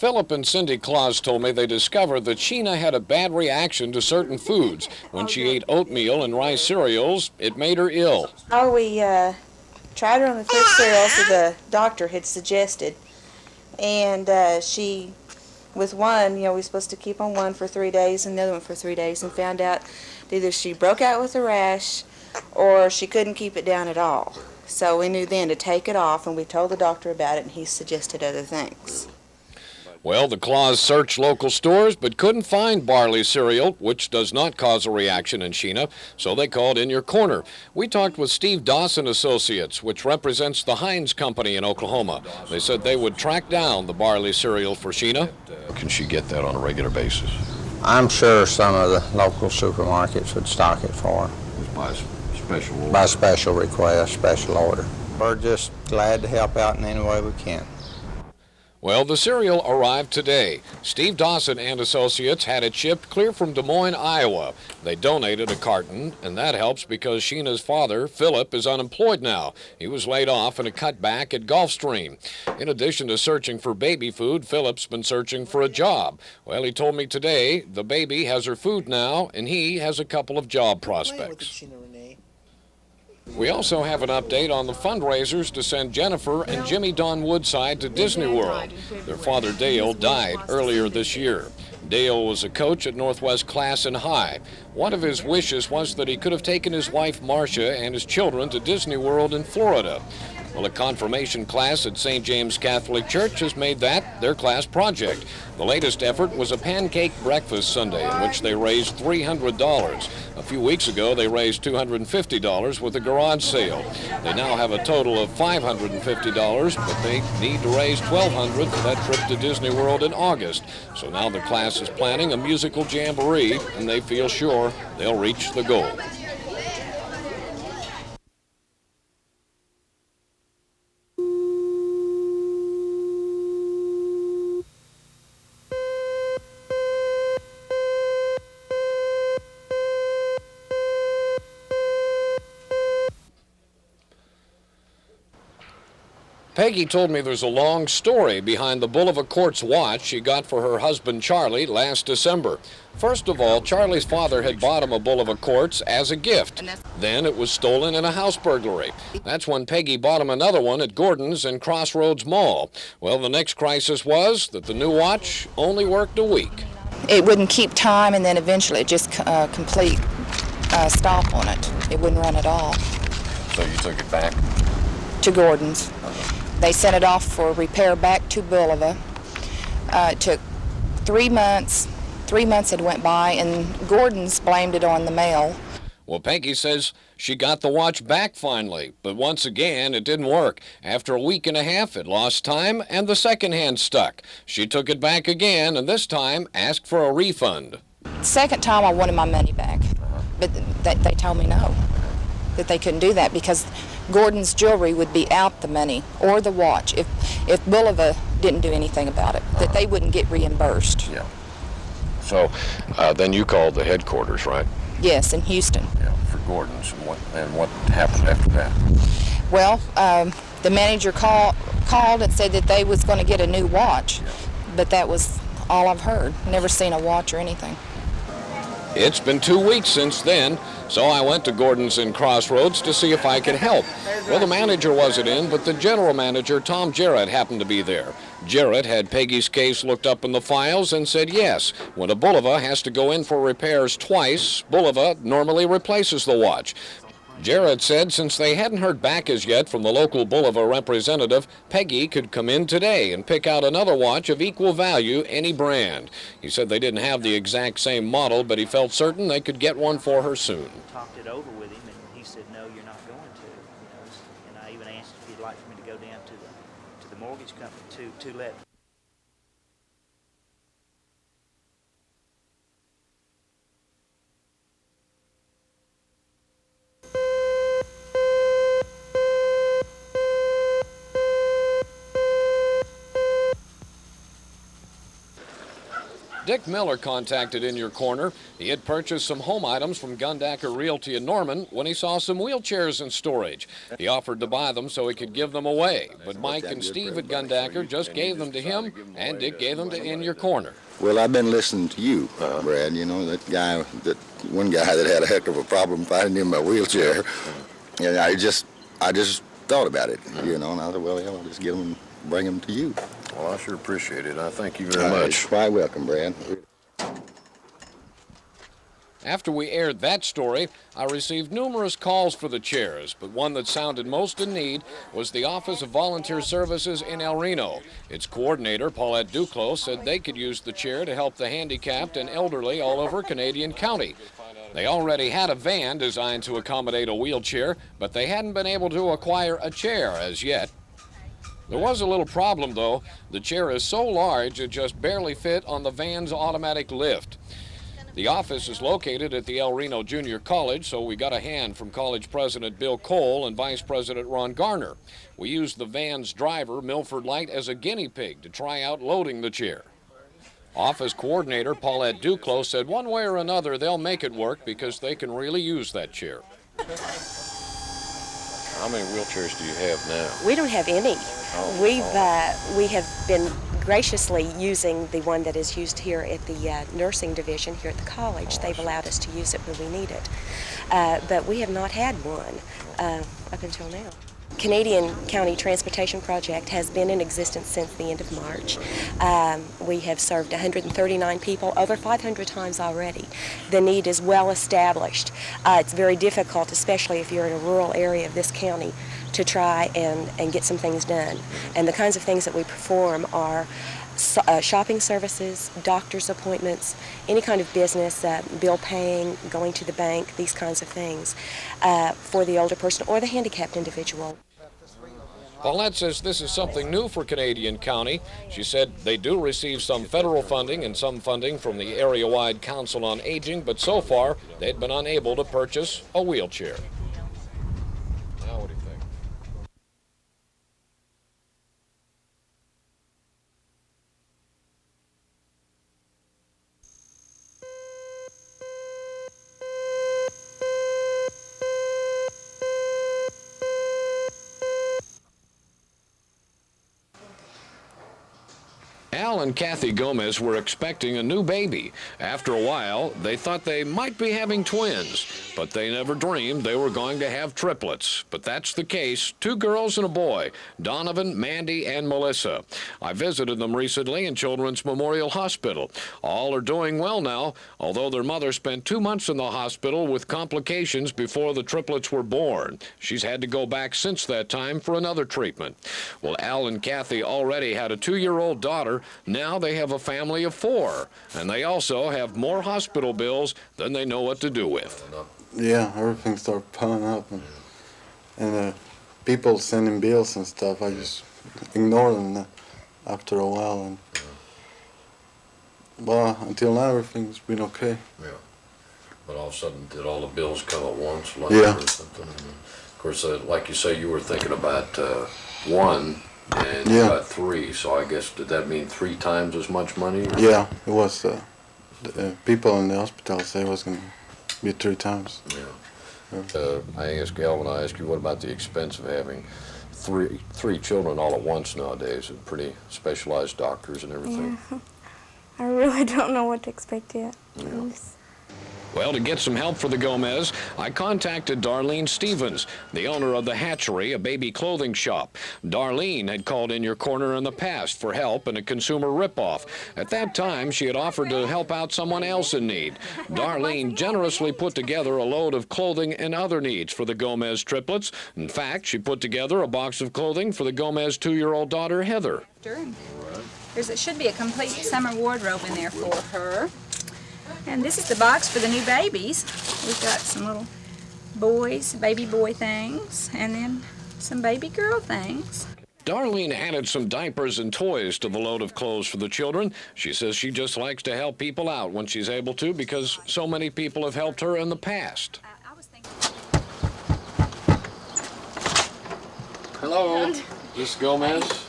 Philip and Cindy Claus told me they discovered that Sheena had a bad reaction to certain foods. When she ate oatmeal and rice cereals, it made her ill. Oh, we tried her on the 3 cereals that the doctor had suggested. And she, with one, we were supposed to keep on one for 3 days and the other one for 3 days, and found out either she broke out with a rash or she couldn't keep it down at all. So we knew then to take it off, and we told the doctor about it, and he suggested other things. Well, the Claus searched local stores but couldn't find barley cereal, which does not cause a reaction in Sheena, so they called In Your Corner. We talked with Steve Dawson Associates, which represents the Heinz Company in Oklahoma. They said they would track down the barley cereal for Sheena. Can she get that on a regular basis? I'm sure some of the local supermarkets would stock it for her. By special order? By special request, special order. We're just glad to help out in any way we can. Well, the cereal arrived today. Steve Dawson and Associates had it shipped clear from Des Moines, Iowa. They donated a carton, and that helps because Sheena's father, Philip, is unemployed now. He was laid off in a cutback at Gulfstream. In addition to searching for baby food, Philip's been searching for a job. Well, he told me today the baby has her food now, and he has a couple of job prospects. We also have an update on the fundraisers to send Jennifer and Jimmy Don Woodside to Disney World. Their father, Dale, died earlier this year. Dale was a coach at Northwest Class and High. One of his wishes was that he could have taken his wife, Marcia, and his children to Disney World in Florida. Well, a confirmation class at St. James Catholic Church has made that their class project. The latest effort was a pancake breakfast Sunday in which they raised $300. A few weeks ago, they raised $250 with a garage sale. They now have a total of $550, but they need to raise $1,200 for that trip to Disney World in August. So now the class is planning a musical jamboree, and they feel sure they'll reach the goal. Peggy told me there's a long story behind the Bulova watch she got for her husband Charlie last December. First of all, Charlie's father had bought him a Bulova as a gift. Then it was stolen in a house burglary. That's when Peggy bought him another one at Gordon's in Crossroads Mall. Well, the next crisis was that the new watch only worked a week. It wouldn't keep time, and then eventually it just complete stop on it. It wouldn't run at all. So you took it back? To Gordon's. They sent it off for repair back to Bulova. It took 3 months. 3 months had went by, and Gordon's blamed it on the mail. Well, Peggy says she got the watch back finally, but once again, it didn't work. After a week and a half, it lost time, and the second hand stuck. She took it back again, and this time asked for a refund. Second time, I wanted my money back, but they told me no, that they couldn't do that because Gordon's jewelry would be out the money or the watch if Bulova didn't do anything about it, that they wouldn't get reimbursed. Yeah. So then you called the headquarters, right? Yes, in Houston. Yeah, for Gordon's. And what happened after that? Well, the manager called and said that they was going to get a new watch, but that was all I've heard. Never seen a watch or anything. It's been 2 weeks since then, so I went to Gordon's in Crossroads to see if I could help. Well, the manager wasn't in, but the general manager, Tom Jarrett, happened to be there. Jarrett had Peggy's case looked up in the files and said yes. When a Bulova has to go in for repairs twice, Bulova normally replaces the watch. Jarrett said since they hadn't heard back as yet from the local Bulova representative, Peggy could come in today and pick out another watch of equal value, any brand. He said they didn't have the exact same model, but he felt certain they could get one for her soon. Talked it over with him, and he said, no, you're not going to. And I even asked if he'd like for me to go down to the mortgage company to let. Dick Miller contacted In Your Corner. He had purchased some home items from Gundacker Realty in Norman when he saw some wheelchairs in storage. He offered to buy them so he could give them away, but Mike and Steve at Gundacker just gave them to him, and Dick gave them to In Your Corner. Well, I've been listening to you, Brad. You know, that one guy that had a heck of a problem finding him a wheelchair. And I just thought about it, you know, and I thought, well, yeah, I'll just get them and bring them to you. Well, I sure appreciate it. I thank you very much. Quite welcome, Brad. After we aired that story, I received numerous calls for the chairs, but one that sounded most in need was the Office of Volunteer Services in El Reno. Its coordinator, Paulette Duclos, said they could use the chair to help the handicapped and elderly all over Canadian County. They already had a van designed to accommodate a wheelchair, but they hadn't been able to acquire a chair as yet. There was a little problem, though. The chair is so large it just barely fit on the van's automatic lift. The office is located at the El Reno Junior College, so we got a hand from College President Bill Cole and Vice President Ron Garner. We used the van's driver, Milford Light, as a guinea pig to try out loading the chair. Office coordinator Paulette Duclos said one way or another they'll make it work because they can really use that chair. How many wheelchairs do you have now? We don't have any. We have been graciously using the one that is used here at the nursing division here at the college. They've allowed us to use it when we need it. But we have not had one up until now. Canadian County Transportation Project has been in existence since the end of March. We have served 139 people over 500 times already. The need is well established. It's very difficult, especially if you're in a rural area of this county, to try and get some things done. And the kinds of things that we perform are shopping services, doctor's appointments, any kind of business, bill paying, going to the bank, these kinds of things for the older person or the handicapped individual. Paulette says this is something new for Canadian County. She said they do receive some federal funding and some funding from the area-wide Council on Aging, but so far they'd been unable to purchase a wheelchair. Now what do you think? Al and Kathy Gomez were expecting a new baby. After a while, they thought they might be having twins, but they never dreamed they were going to have triplets. But that's the case. 2 girls and a boy, Donovan, Mandy, and Melissa. I visited them recently in Children's Memorial Hospital. All are doing well now, although their mother spent 2 months in the hospital with complications before the triplets were born. She's had to go back since that time for another treatment. Well, Al and Kathy already had a 2-year-old daughter. Now they have a family of 4, and they also have more hospital bills than they know what to do with. Yeah, everything started piling up, and people sending bills and stuff. I just ignored them after a while, and well, until now everything's been okay. Yeah, but all of a sudden, did all the bills come at once? Like Yeah. Or something? Of course, like you say, you were thinking about 1. And Yeah. you got 3, so I guess, did that mean 3 times as much money? Or? Yeah, it was. The people in the hospital say it was going to be 3 times. Yeah. I asked Al, and I asked you, what about the expense of having three children all at once nowadays, and pretty specialized doctors and everything? Yeah. I really don't know what to expect yet. Yeah. Well, to get some help for the Gomez, I contacted Darlene Stevens, the owner of The Hatchery, a baby clothing shop. Darlene had called In Your Corner in the past for help in a consumer ripoff. At that time, she had offered to help out someone else in need. Darlene generously put together a load of clothing and other needs for the Gomez triplets. In fact, she put together a box of clothing for the Gomez 2-year-old daughter, Heather. There should be a complete summer wardrobe in there for her. And this is the box for the new babies. We've got some little boys, baby boy things, and then some baby girl things. Darlene added some diapers and toys to the load of clothes for the children. She says she just likes to help people out when she's able to because so many people have helped her in the past. Hello, this is Gomez.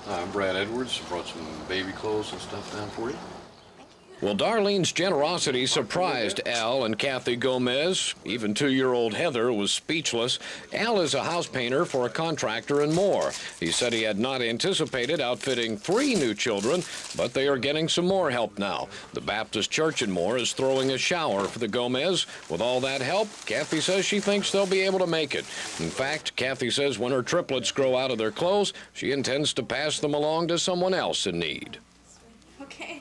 I'm Brad Edwards. Brought some baby clothes and stuff down for you. Well, Darlene's generosity surprised Al and Kathy Gomez. Even 2-year-old Heather was speechless. Al is a house painter for a contractor and more. He said he had not anticipated outfitting 3 new children, but they are getting some more help now. The Baptist Church in Moore is throwing a shower for the Gomez. With all that help, Kathy says she thinks they'll be able to make it. In fact, Kathy says when her triplets grow out of their clothes, she intends to pass them along to someone else in need. Okay.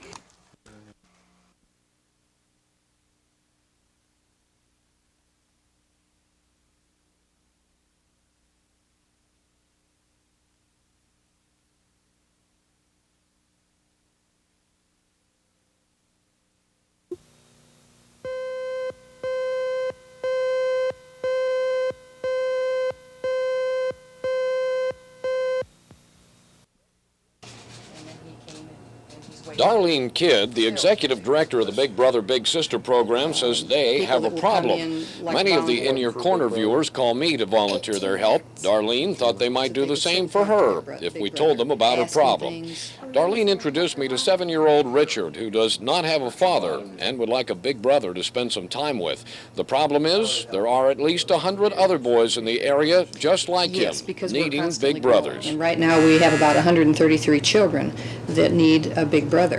Darlene Kidd, the executive director of the Big Brother Big Sister program, says they have a problem. Many of the In Your Corner viewers call me to volunteer their help. Darlene thought they might do the same for her if we told them about her problem. Darlene introduced me to 7-year-old Richard, who does not have a father and would like a big brother to spend some time with. The problem is there are at least 100 other boys in the area just like him, needing big brothers. And right now we have about 133 children that need a big brother.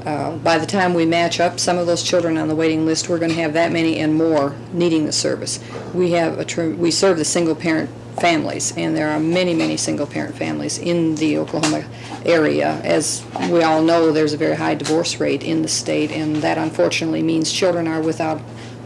By the time we match up some of those children on the waiting list, we're going to have that many and more needing the service. We serve the single-parent families, and there are many, many single-parent families in the Oklahoma area. As we all know, there's a very high divorce rate in the state, and that unfortunately means children are without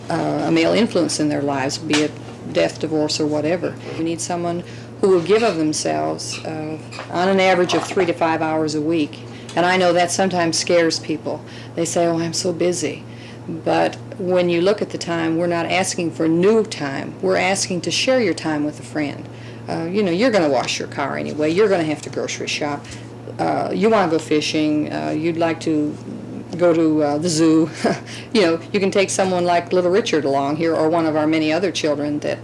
a male influence in their lives, be it death, divorce, or whatever. We need someone who will give of themselves on an average of 3 to 5 hours a week. And I know that sometimes scares people. They say, oh, I'm so busy. But when you look at the time, we're not asking for new time. We're asking to share your time with a friend. You're going to wash your car anyway. You're going to have to grocery shop. You want to go fishing. You'd like to go to the zoo. You can take someone like little Richard along here, or one of our many other children that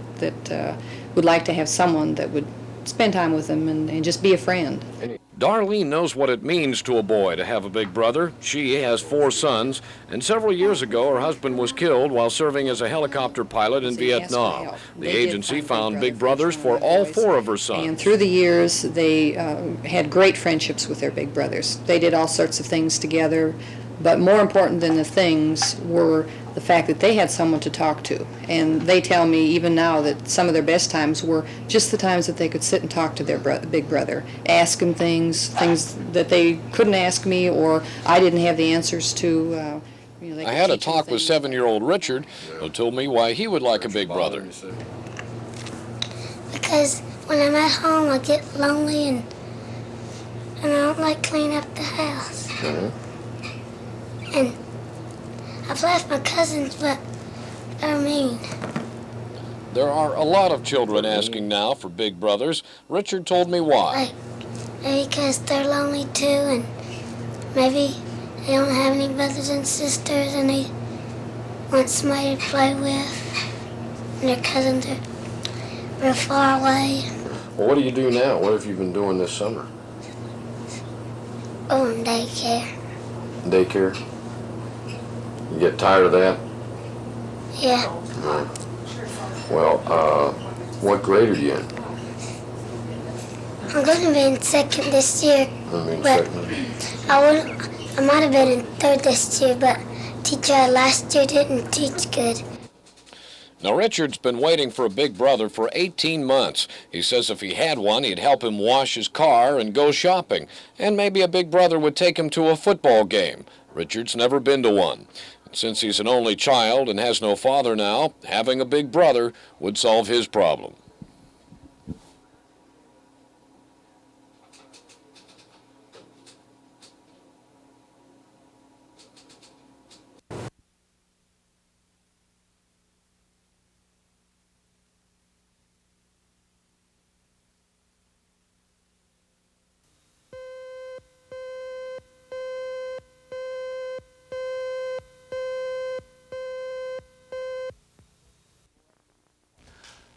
would like to have someone that would spend time with them and just be a friend. Darlene knows what it means to a boy to have a big brother. She has 4 sons, and several years ago her husband was killed while serving as a helicopter pilot in Vietnam. The agency found big brothers for all 4 of her sons. And through the years they had great friendships with their big brothers. They did all sorts of things together, but more important than the things were the fact that they had someone to talk to. And they tell me even now that some of their best times were just the times that they could sit and talk to their big brother, ask him things that they couldn't ask me or I didn't have the answers to. I had a talk with 7-year-old Richard, who told me why he would like a big brother. Because when I'm at home I get lonely and I don't like cleaning up the house. And I've left my cousins, but they're mean. There are a lot of children asking now for big brothers. Richard told me why. Maybe because they're lonely too, and maybe they don't have any brothers and sisters, and they want somebody to play with, and their cousins are real far away. Well, what do you do now? What have you been doing this summer? Oh, in daycare. Daycare? You get tired of that? Yeah. Well, what grade are you in? I'm going to be in 2nd this year, but I might have been in 3rd this year, but teacher last year didn't teach good. Now, Richard's been waiting for a big brother for 18 months. He says if he had one, he'd help him wash his car and go shopping, and maybe a big brother would take him to a football game. Richard's never been to one. Since he's an only child and has no father now, having a big brother would solve his problem.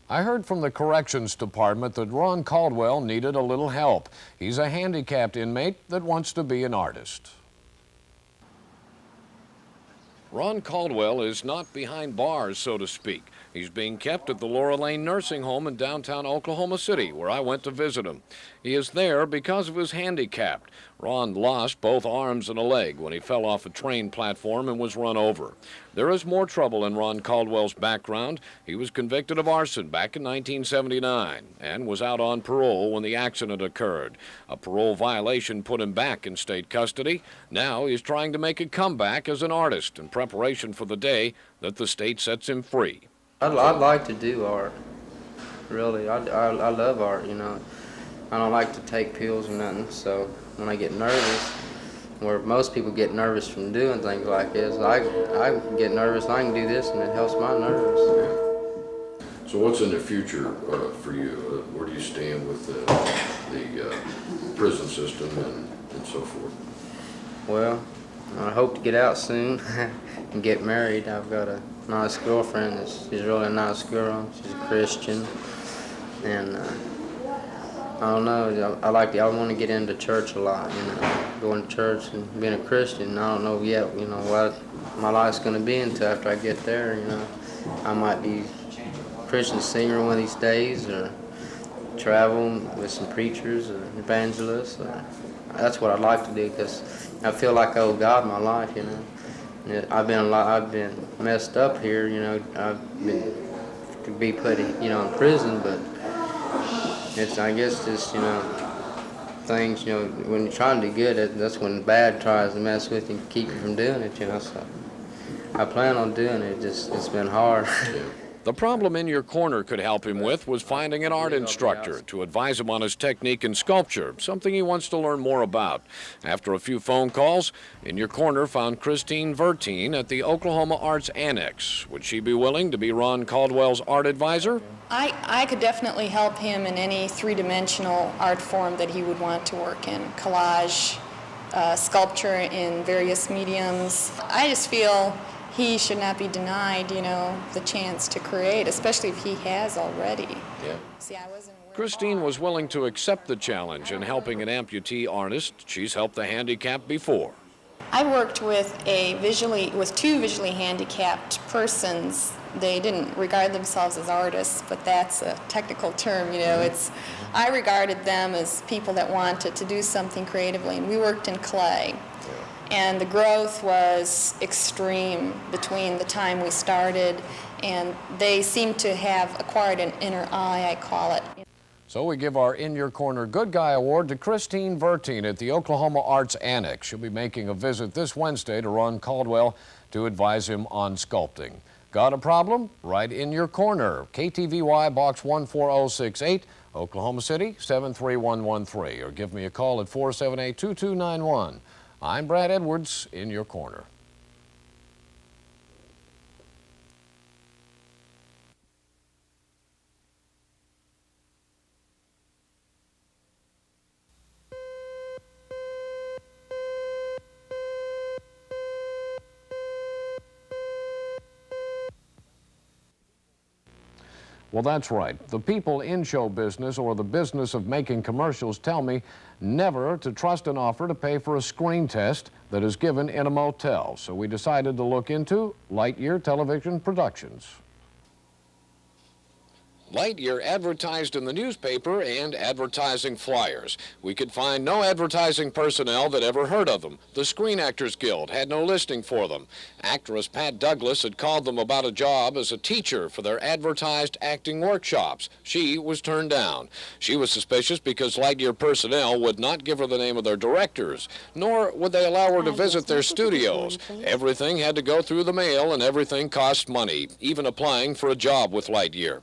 I heard from the corrections department that Ron Caldwell needed a little help. He's a handicapped inmate that wants to be an artist. Ron Caldwell is not behind bars, so to speak. He's being kept at the Laura Lane Nursing Home in downtown Oklahoma City, where I went to visit him. He is there because of his handicap. Ron lost both arms and a leg when he fell off a train platform and was run over. There is more trouble in Ron Caldwell's background. He was convicted of arson back in 1979 and was out on parole when the accident occurred. A parole violation put him back in state custody. Now he's trying to make a comeback as an artist in preparation for the day that the state sets him free. I'd like to do art, really. I love art, you know. I don't like to take pills or nothing, so when I get nervous, where most people get nervous from doing things like this, I get nervous, I can do this and it helps my nerves. Yeah. So what's in the future for you? Where do you stand with the prison system and so forth? Well, I hope to get out soon and get married. I've got a nice girlfriend. She's a really nice girl. She's a Christian, and I don't know. I want to get into church a lot. You know, going to church and being a Christian. I don't know yet. You know what my life's going to be until after I get there. You know, I might be a Christian singer one of these days, or travel with some preachers or evangelists. That's what I'd like to do, because I feel like I owe God my life. You know. I've been messed up here, you know. I've been to be put, you know, in prison, but it's, I guess, just, you know, things, you know, when you're trying to do good, that's when bad tries to mess with you and keep you from doing it, you know. So I plan on doing it. It's been hard. The problem In Your Corner could help him with was finding an art instructor to advise him on his technique in sculpture, something he wants to learn more about. After a few phone calls, In Your Corner found Christine Verteen at the Oklahoma Arts Annex. Would she be willing to be Ron Caldwell's art advisor? I could definitely help him in any three-dimensional art form that he would want to work in. Collage, sculpture in various mediums. I just feel he should not be denied, you know, the chance to create, especially if he has already. Yeah. See, I wasn't aware. Christine was willing to accept the challenge in helping an amputee artist. She's helped the handicapped before. I worked with two visually handicapped persons. They didn't regard themselves as artists, but that's a technical term, you know. I regarded them as people that wanted to do something creatively, and we worked in clay. And the growth was extreme between the time we started, and they seem to have acquired an inner eye, I call it. So we give our In Your Corner Good Guy Award to Christine Verteen at the Oklahoma Arts Annex. She'll be making a visit this Wednesday to Ron Caldwell to advise him on sculpting. Got a problem? Right In Your Corner. KTVY Box 14068, Oklahoma City 73113, or give me a call at 478-2291. I'm Brad Edwards, In Your Corner. Well, that's right. The people in show business or the business of making commercials tell me never to trust an offer to pay for a screen test that is given in a motel. So we decided to look into Lightyear Television Productions. Lightyear advertised in the newspaper and advertising flyers. We could find no advertising personnel that ever heard of them. The Screen Actors Guild had no listing for them. Actress Pat Douglas had called them about a job as a teacher for their advertised acting workshops. She was turned down. She was suspicious because Lightyear personnel would not give her the name of their directors, nor would they allow her to visit their studios. Everything had to go through the mail and everything cost money, even applying for a job with Lightyear.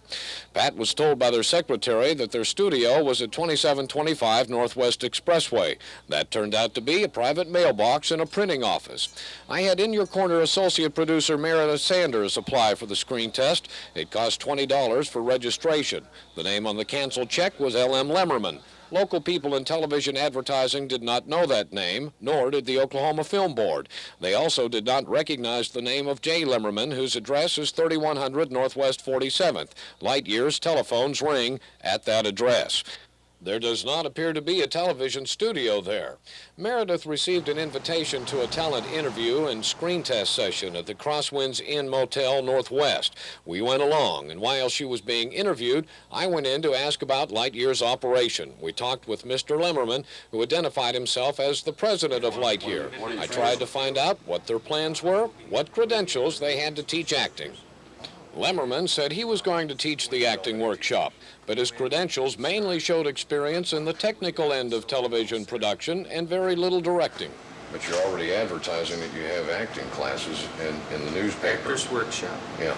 Pat was told by their secretary that their studio was at 2725 Northwest Expressway. That turned out to be a private mailbox and a printing office. I had In Your Corner associate producer Meredith Sanders apply for the screen test. It cost $20 for registration. The name on the canceled check was L.M. Lemmerman. Local people in television advertising did not know that name, nor did the Oklahoma Film Board. They also did not recognize the name of J. Lemmerman, whose address is 3100 Northwest 47th. Lightyear's telephones ring at that address. There does not appear to be a television studio there. Meredith received an invitation to a talent interview and screen test session at the Crosswinds Inn Motel Northwest. We went along, and while she was being interviewed, I went in to ask about Lightyear's operation. We talked with Mr. Lemmerman, who identified himself as the president of Lightyear. I tried to find out what their plans were, what credentials they had to teach acting. Lemmerman said he was going to teach the acting workshop, but his credentials mainly showed experience in the technical end of television production and very little directing. But you're already advertising that you have acting classes in the newspaper. Actors Workshop. Yeah.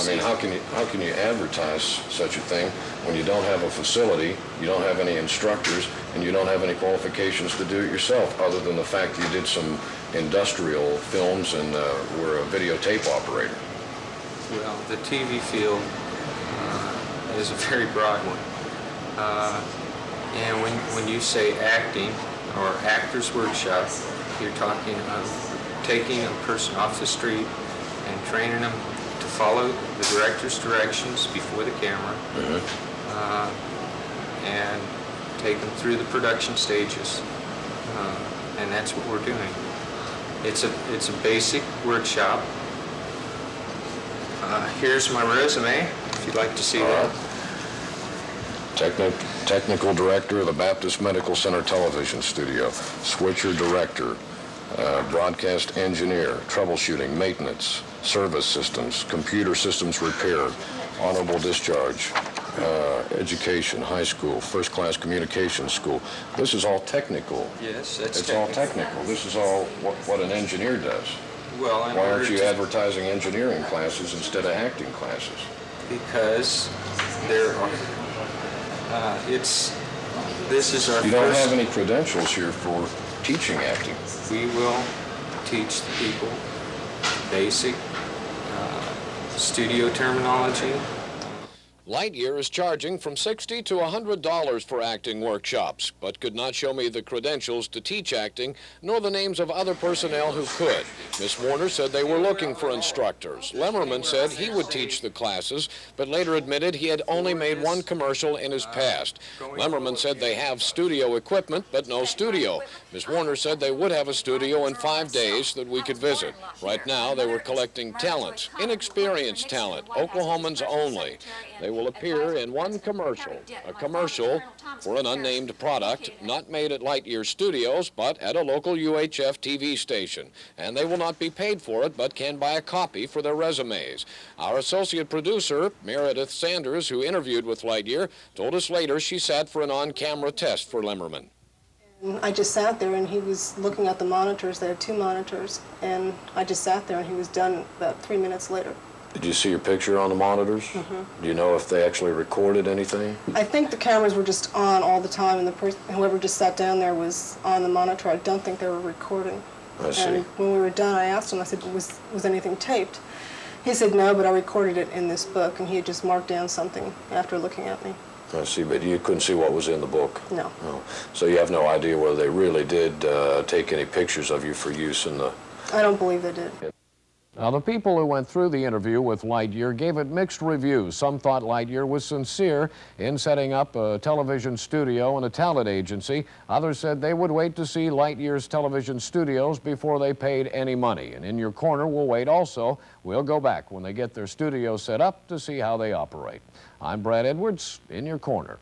I mean, how can you advertise such a thing when you don't have a facility, you don't have any instructors, and you don't have any qualifications to do it yourself, other than the fact that you did some industrial films and were a videotape operator? Well, the TV field is a very broad one. And when you say acting or actors workshop, you're talking of taking a person off the street and training them to follow the director's directions before the camera, and take them through the production stages. And that's what we're doing. It's a basic workshop. Here's my resume, if you'd like to see that. Technical director of the Baptist Medical Center Television Studio, switcher director, broadcast engineer, troubleshooting, maintenance, service systems, computer systems repair, honorable discharge, education, high school, first class communications school. This is all technical. Yes, that's It's all technical. This is all what an engineer does. Well, why aren't you advertising engineering classes instead of acting classes? Because there are, this is our You don't have any credentials here for teaching acting. We will teach the people basic studio terminology. Lightyear is charging from $60 to $100 for acting workshops, but could not show me the credentials to teach acting, nor the names of other personnel who could. Miss Warner said they were looking for instructors. Lemmerman said he would teach the classes, but later admitted he had only made one commercial in his past. Lemmerman said they have studio equipment, but no studio. Miss Warner said they would have a studio in 5 days that we could visit. Right now, they were collecting talent, inexperienced talent, Oklahomans only. They will appear in one commercial, a commercial for an unnamed product not made at Lightyear Studios, but at a local UHF TV station. And they will not be paid for it, but can buy a copy for their resumes. Our associate producer, Meredith Sanders, who interviewed with Lightyear, told us later she sat for an on-camera test for Lemmerman. I just sat there and he was looking at the monitors. They had 2 monitors, and I just sat there and he was done about 3 minutes later. Did you see your picture on the monitors? Mm-hmm. Do you know if they actually recorded anything? I think the cameras were just on all the time, and whoever just sat down there was on the monitor. I don't think they were recording. I see. And when we were done, I asked him, I said, was anything taped? He said, no, but I recorded it in this book, and he had just marked down something after looking at me. I see, but you couldn't see what was in the book? No. Oh. So you have no idea whether they really did take any pictures of you for use in the... I don't believe they did. Now, the people who went through the interview with Lightyear gave it mixed reviews. Some thought Lightyear was sincere in setting up a television studio and a talent agency. Others said they would wait to see Lightyear's television studios before they paid any money. And in your corner, we'll wait also. We'll go back when they get their studio set up to see how they operate. I'm Brad Edwards, in your corner.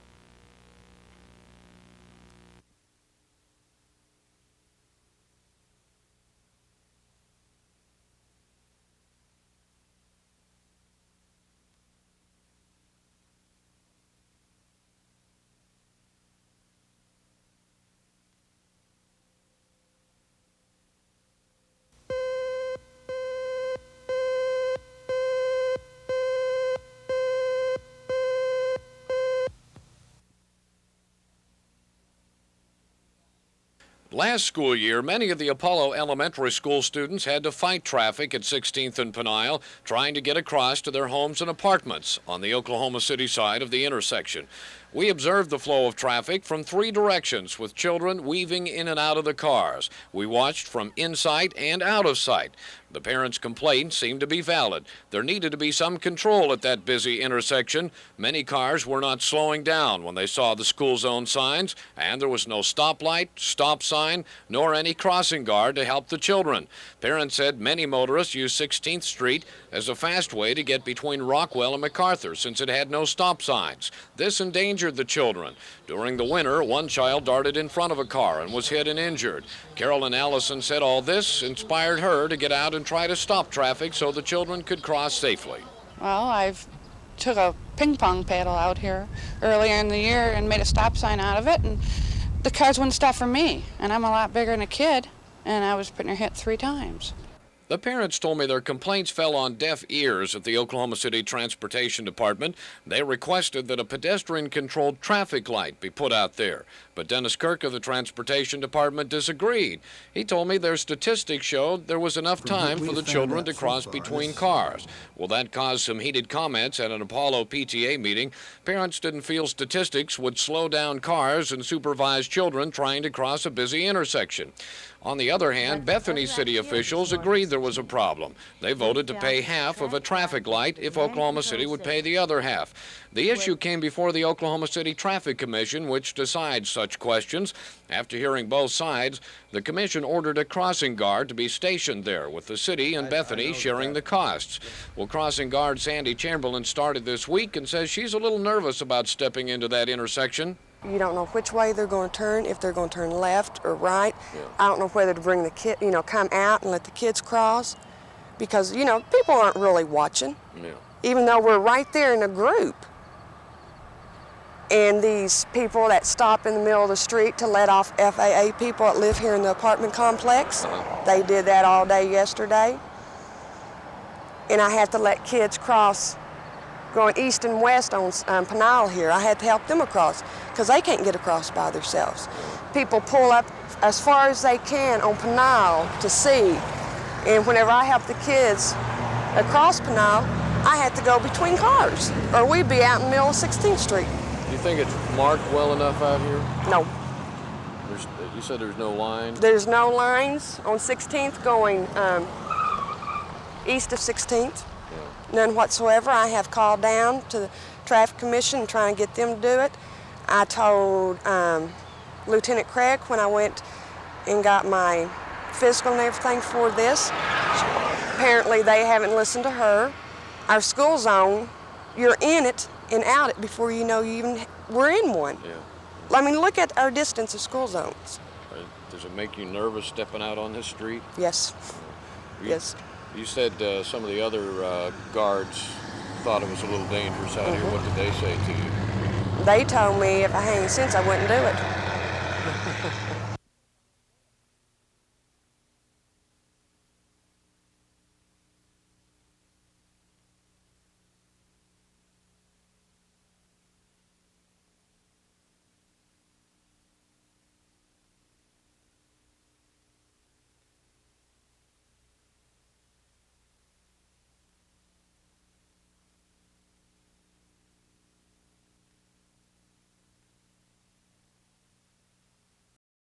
Last school year, many of the Apollo Elementary School students had to fight traffic at 16th and Peniel, trying to get across to their homes and apartments on the Oklahoma City side of the intersection. We observed the flow of traffic from 3 directions with children weaving in and out of the cars. We watched from in sight and out of sight. The parents' complaints seemed to be valid. There needed to be some control at that busy intersection. Many cars were not slowing down when they saw the school zone signs, and there was no stoplight, stop sign, nor any crossing guard to help the children. Parents said many motorists use 16th Street as a fast way to get between Rockwell and MacArthur since it had no stop signs. This endangered the children. During the winter, one child darted in front of a car and was hit and injured. Carolyn Allison said all this inspired her to get out and try to stop traffic so the children could cross safely. Well, I've took a ping pong paddle out here earlier in the year and made a stop sign out of it, and the cars wouldn't stop for me. And I'm a lot bigger than a kid, and I was put in her hit 3 times. The parents told me their complaints fell on deaf ears at the Oklahoma City Transportation Department. They requested that a pedestrian-controlled traffic light be put out there. But Dennis Kirk of the Transportation Department disagreed. He told me their statistics showed there was enough time for the children to cross between cars. Well, that caused some heated comments at an Apollo PTA meeting. Parents didn't feel statistics would slow down cars and supervise children trying to cross a busy intersection. On the other hand, Bethany city officials agreed there was a problem. They voted to pay half of a traffic light if Oklahoma City would pay the other half. The issue came before the Oklahoma City Traffic Commission, which decides such questions. After hearing both sides, the commission ordered a crossing guard to be stationed there, with the city and Bethany sharing the costs. Well, crossing guard Sandy Chamberlain started this week and says she's a little nervous about stepping into that intersection. You don't know which way they're going to turn, if they're going to turn left or right. Yeah. I don't know whether to bring the kid, come out and let the kids cross, because, people aren't really watching. Yeah. Even though we're right there in a group. And these people that stop in the middle of the street to let off FAA people that live here in the apartment complex, they did that all day yesterday. And I have to let kids cross going east and west on Pinal here. I had to help them across because they can't get across by themselves. People pull up as far as they can on Pinal to see, and whenever I help the kids across Pinal, I had to go between cars, or we'd be out in the middle of 16th Street. Do you think it's marked well enough out here? No. You said there's no line? There's no lines on 16th going east of 16th. None whatsoever. I have called down to the Traffic Commission and trying to get them to do it. I told Lieutenant Craig when I went and got my physical and everything for this. Apparently they haven't listened to her. Our school zone, you're in it and out it before you know you even we're in one. Yeah. I mean, look at our distance of school zones. Does it make you nervous stepping out on this street? Yes. Yes. You said some of the other guards thought it was a little dangerous out here. What did they say to you? They told me if I hadn't sense, I wouldn't do it.